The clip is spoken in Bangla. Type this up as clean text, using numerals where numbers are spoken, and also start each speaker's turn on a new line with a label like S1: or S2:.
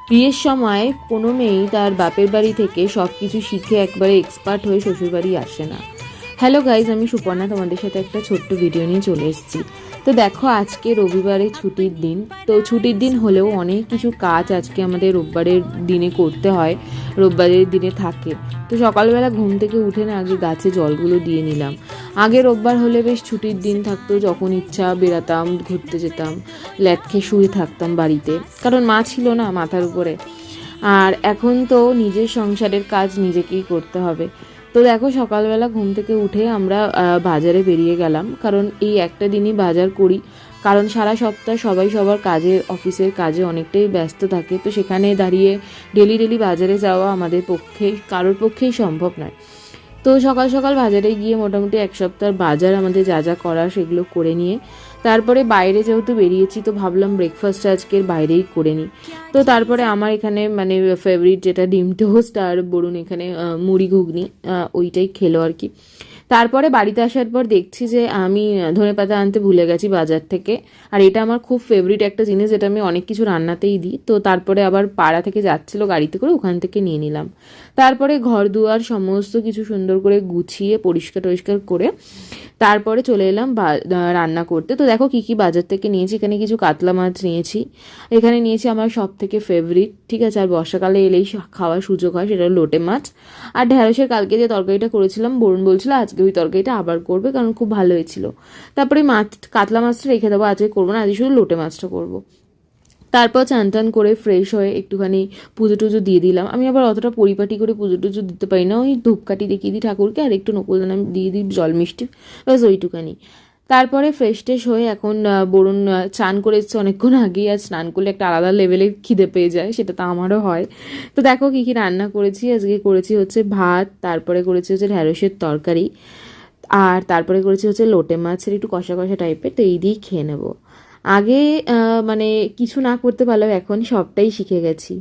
S1: বিয়ের সময় কোনো মেয়েই তার বাপের বাড়ি থেকে সব কিছু শিখে একবারে এক্সপার্ট হয়ে শ্বশুরবাড়ি আসে না। হ্যালো গাইজ, আমি সুপর্ণা তোমাদের সাথে একটা ছোট্ট ভিডিও নিয়ে চলে এসেছি। তো দেখো, আজকে রবিবারে ছুটির দিন। তো ছুটির দিন হলেও অনেক কিছু কাজ আজকে আমাদের রোববারের দিনে করতে হয়, রোববারের দিনে থাকে। তো সকালবেলা ঘুম থেকে উঠে না আগে গাছে জলগুলো দিয়ে নিলাম। আগে রোববার হলে বেশ ছুটির দিন থাকতো, যখন ইচ্ছা বেরাতাম, ঘুরতে যেতাম, ল্যাট খেয়ে শুয়ে থাকতাম বাড়িতে, কারণ মা ছিল না মাথার উপরে। আর এখন তো নিজের সংসারের কাজ নিজেকেই করতে হবে। তো দেখো, সকালবেলা ঘুম থেকে উঠে আমরা বাজারে বেরিয়ে গেলাম, কারণ এই একটা দিনই বাজার করি, কারণ সারা সপ্তাহ সবাই সবার কাজে, অফিসের কাজে অনেকটাই ব্যস্ত থাকে। তো সেখানে দাঁড়িয়ে ডেলি ডেলি বাজারে যাওয়া আমাদের পক্ষে, কারোর পক্ষেই সম্ভব নয়। তো সকাল সকাল বাজারে গিয়ে মোটামুটি এক সপ্তাহের বাজার আমাদের যা যা করার সেগুলো করে নিয়ে তারপরে বাইরে যেহেতু বেরিয়েছি, তো ভাবলাম ব্রেকফাস্ট আজকের বাইরেই করে নিই। তো তারপরে আমার এখানে মানে ফেভারিট যেটা ডিম টোস্ট, আর বরুণ এখানে মুড়ি ঘুগনি, ওইটাই খেলো আর কি। তারপরে বাড়িতে আসার পর দেখছি যে আমি ধনেপাতা আনতে ভুলে গেছি বাজার থেকে। আর এটা আমার খুব ফেভারিট একটা জিনিস, যেটা আমি অনেক কিছু রান্নাতেই দিই। তো তারপরে আবার পাড়া থেকে যাচ্ছিলো গাড়িতে করে, ওখান থেকে নিয়ে নিলাম। তারপরে ঘর দুয়ার সমস্ত কিছু সুন্দর করে গুছিয়ে পরিষ্কার টরিষ্কার করে তারপরে চলে এলাম রান্না করতে। তো দেখো কী কী বাজার থেকে নিয়েছি। এখানে কিছু কাতলা মাছ নিয়েছি, এখানে নিয়েছি আমার সব থেকে ফেভারিট, ঠিক আছে, আর বর্ষাকালে এলেই খাওয়ার সুযোগ হয়, সেটা লোটে মাছ। আর ঢ্যাঁড়সের কালকে যে তরকারিটা করেছিলাম, বরুণ বলছিল আজকে ওই তরকারিটা আবার করবে, কারণ খুব ভালো হয়েছিল। তারপরে কাতলা মাছটা রেখে দেবো, আজকে করবো না, আজকে শুধু লোটে মাছটা করবো। তারপর চান টান করে ফ্রেশ হয়ে একটুখানি পুজো টুজো দিয়ে দিলাম। আমি আবার অতটা পরিপাটি করে পুজো টুজো দিতে পারি না, ওই ধূপকাঠি দেখিয়ে দিই ঠাকুরকে, আর একটু নকুলদানা দিয়ে দিই, জল মিষ্টি, ব্যাস ওইটুখানি। তারপরে ফ্রেশ ট্রেশ হয়ে এখন বরুণ চান করে এসছে অনেকক্ষণ আগেই, আর স্নান করলে একটা আলাদা লেভেলের খিদে পেয়ে যায়, সেটা তো আমারও হয়। তো দেখো কী কী রান্না করেছি আজকে। করেছি হচ্ছে ভাত, তারপরে করেছি হচ্ছে ঢ্যাঁড়সের তরকারি, আর তারপরে করেছি হচ্ছে লোটে মাছের একটু কষা কষা টাইপের। তো এই দিয়েই খেয়ে নেবো। আগে মানে কিছু না করতে পারলেও এখন সবটাই শিখে গেছি।